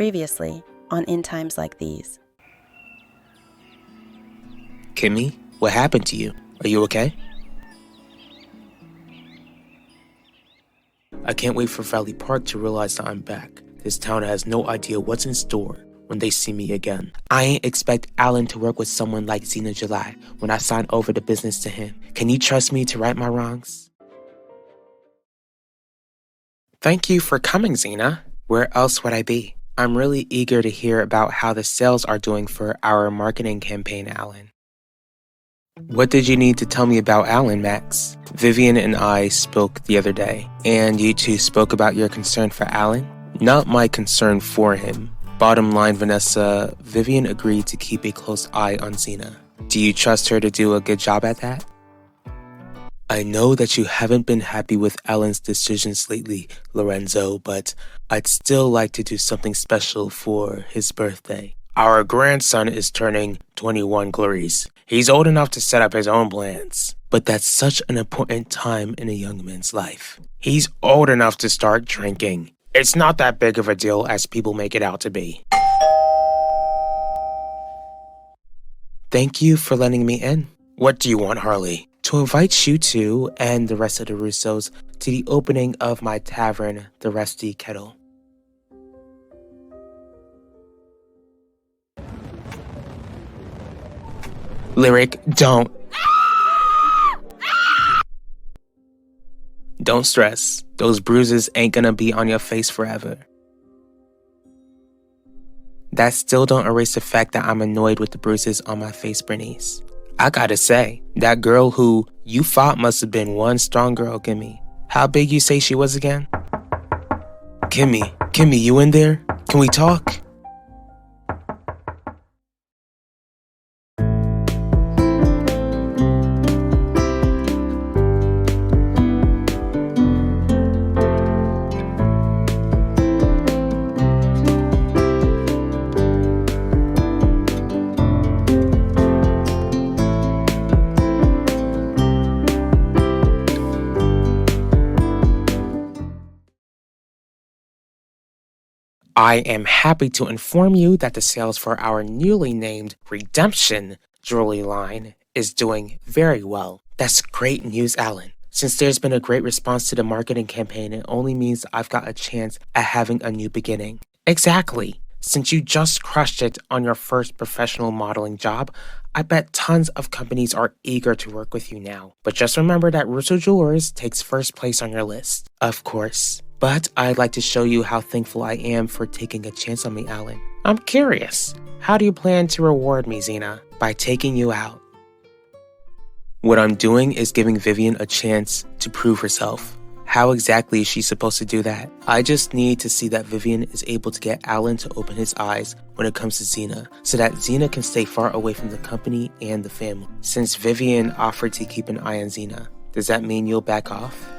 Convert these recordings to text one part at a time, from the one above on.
Previously on In Times Like These. Kimmy, what happened to you? Are you okay? I can't wait for Valley Park to realize that I'm back. This town has no idea what's in store when they see me again. I ain't expect Alan to work with someone like Zena July when I sign over the business to him. Can you trust me to right my wrongs? Thank you for coming, Zena. Where else would I be? I'm really eager to hear about how the sales are doing for our marketing campaign, Alan. What did you need to tell me about Alan, Max? Vivian and I spoke the other day, and you two spoke about your concern for Alan? Not my concern for him. Bottom line, Vanessa, Vivian agreed to keep a close eye on Zena. Do you trust her to do a good job at that? I know that you haven't been happy with Alan's decisions lately, Lorenzo, but I'd still like to do something special for his birthday. Our grandson is turning 21, Clarice. He's old enough to set up his own plans. But that's such an important time in a young man's life. He's old enough to start drinking. It's not that big of a deal as people make it out to be. Thank you for letting me in. What do you want, Harley? To invite you two and the rest of the Russos to the opening of my tavern, the Rusty Kettle. Lyric, don't. Don't stress. Those bruises ain't gonna be on your face forever. That still don't erase the fact that I'm annoyed with the bruises on my face, Bernice. I gotta say, that girl who you fought must have been one strong girl, Kimmy. How big you say she was again? Kimmy, you in there? Can we talk? I am happy to inform you that the sales for our newly named Redemption jewelry line is doing very well. That's great news, Alan. Since there's been a great response to the marketing campaign, it only means I've got a chance at having a new beginning. Exactly. Since you just crushed it on your first professional modeling job, I bet tons of companies are eager to work with you now. But just remember that Russo Jewelers takes first place on your list. Of course. But I'd like to show you how thankful I am for taking a chance on me, Alan. I'm curious. How do you plan to reward me, Zena? By taking you out. What I'm doing is giving Vivian a chance to prove herself. How exactly is she supposed to do that? I just need to see that Vivian is able to get Alan to open his eyes when it comes to Zena, so that Zena can stay far away from the company and the family. Since Vivian offered to keep an eye on Zena, does that mean you'll back off?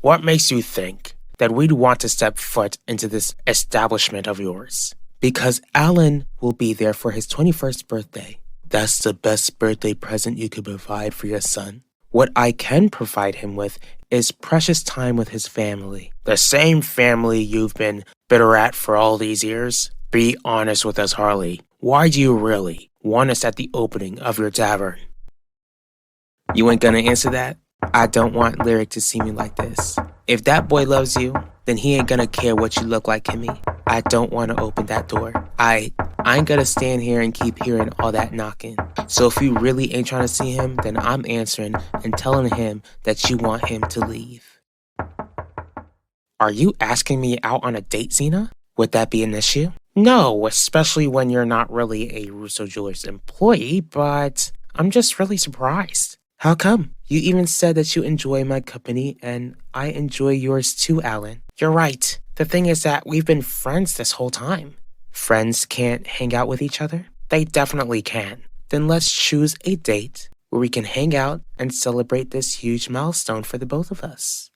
What makes you think that we'd want to step foot into this establishment of yours? Because Alan will be there for his 21st birthday. That's the best birthday present you could provide for your son. What I can provide him with is precious time with his family. The same family you've been bitter at for all these years? Be honest with us, Harley. Why do you really want us at the opening of your tavern? You ain't gonna answer that? I don't want Lyric to see me like this. If that boy loves you, then he ain't gonna care what you look like, Kimmy. I don't want to open that door. I ain't gonna stand here and keep hearing all that knocking. So if you really ain't trying to see him, then I'm answering and telling him that you want him to leave. Are you asking me out on a date, Zena? Would that be an issue? No, especially when you're not really a Russo Jewelers employee, but I'm just really surprised. How come? You even said that you enjoy my company, and I enjoy yours too, Alan. You're right. The thing is that we've been friends this whole time. Friends can't hang out with each other? They definitely can. Then let's choose a date where we can hang out and celebrate this huge milestone for the both of us.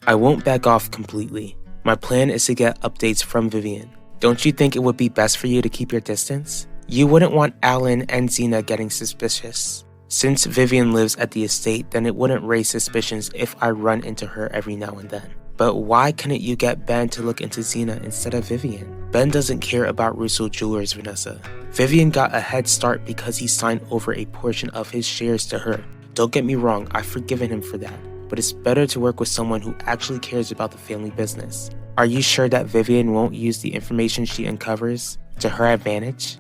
I won't back off completely. My plan is to get updates from Vivian. Don't you think it would be best for you to keep your distance? You wouldn't want Alan and Zena getting suspicious. Since Vivian lives at the estate, then it wouldn't raise suspicions if I run into her every now and then. But why couldn't you get Ben to look into Xena instead of Vivian? Ben doesn't care about Russo Jewelers, Vanessa. Vivian got a head start because he signed over a portion of his shares to her. Don't get me wrong, I've forgiven him for that. But it's better to work with someone who actually cares about the family business. Are you sure that Vivian won't use the information she uncovers to her advantage?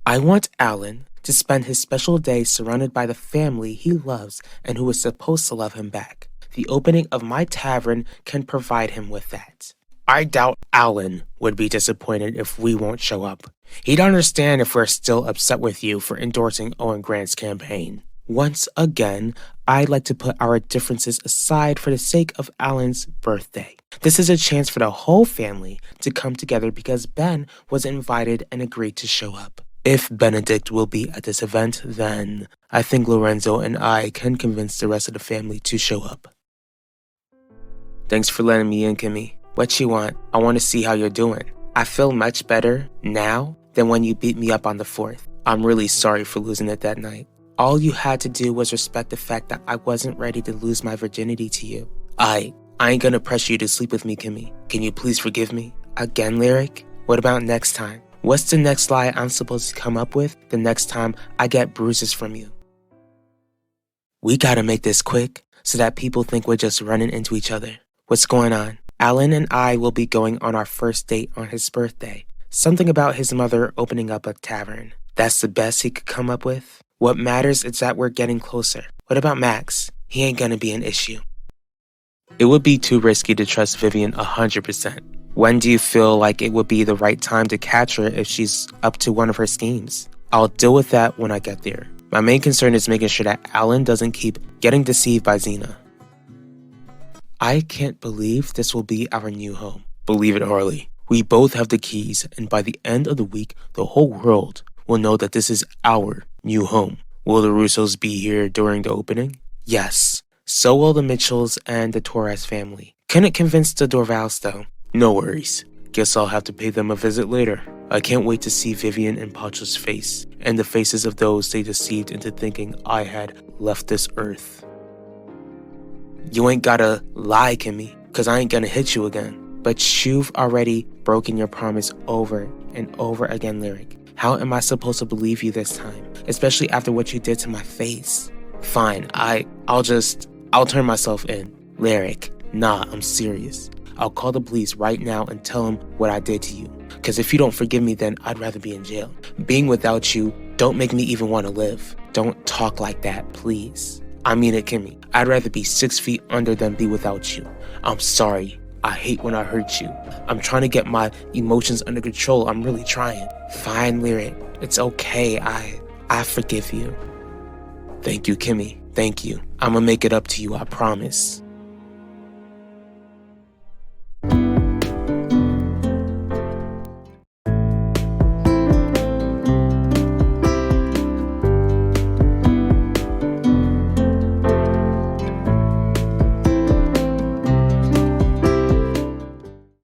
I want Alan to spend his special day surrounded by the family he loves and who is supposed to love him back. The opening of my tavern can provide him with that. I doubt Alan would be disappointed if we won't show up. He'd understand if we're still upset with you for endorsing Owen Grant's campaign. Once again, I'd like to put our differences aside for the sake of Alan's birthday. This is a chance for the whole family to come together because Ben was invited and agreed to show up. If Benedict will be at this event, then I think Lorenzo and I can convince the rest of the family to show up. Thanks for letting me in, Kimmy. What you want? I want to see how you're doing. I feel much better now than when you beat me up on the 4th. I'm really sorry for losing it that night. All you had to do was respect the fact that I wasn't ready to lose my virginity to you. I ain't gonna pressure you to sleep with me, Kimmy. Can you please forgive me? Again, Lyric? What about next time? What's the next lie I'm supposed to come up with the next time I get bruises from you? We gotta make this quick so that people think we're just running into each other. What's going on? Alan and I will be going on our first date on his birthday. Something about his mother opening up a tavern. That's the best he could come up with? What matters is that we're getting closer. What about Max? He ain't gonna be an issue. It would be too risky to trust Vivian 100%. When do you feel like it would be the right time to catch her if she's up to one of her schemes? I'll deal with that when I get there. My main concern is making sure that Alan doesn't keep getting deceived by Xena. I can't believe this will be our new home. Believe it, Harley. We both have the keys, and by the end of the week, the whole world will know that this is our new home. Will the Russos be here during the opening? Yes. So will the Mitchells and the Torres family. Couldn't convince the Dorvals though. No worries. Guess I'll have to pay them a visit later. I can't wait to see Vivian and Pacho's face, and the faces of those they deceived into thinking I had left this earth. You ain't gotta lie, Kimmy, cause I ain't gonna hit you again. But you've already broken your promise over and over again, Lyric. How am I supposed to believe you this time? Especially after what you did to my face. Fine, I'll turn myself in. Lyric, nah, I'm serious. I'll call the police right now and tell them what I did to you. Cause if you don't forgive me, then I'd rather be in jail. Being without you don't make me even want to live. Don't talk like that, please. I mean it, Kimmy. I'd rather be 6 feet under than be without you. I'm sorry. I hate when I hurt you. I'm trying to get my emotions under control. I'm really trying. Fine, Lyric. It's okay. I forgive you. Thank you, Kimmy. Thank you. I'ma make it up to you, I promise.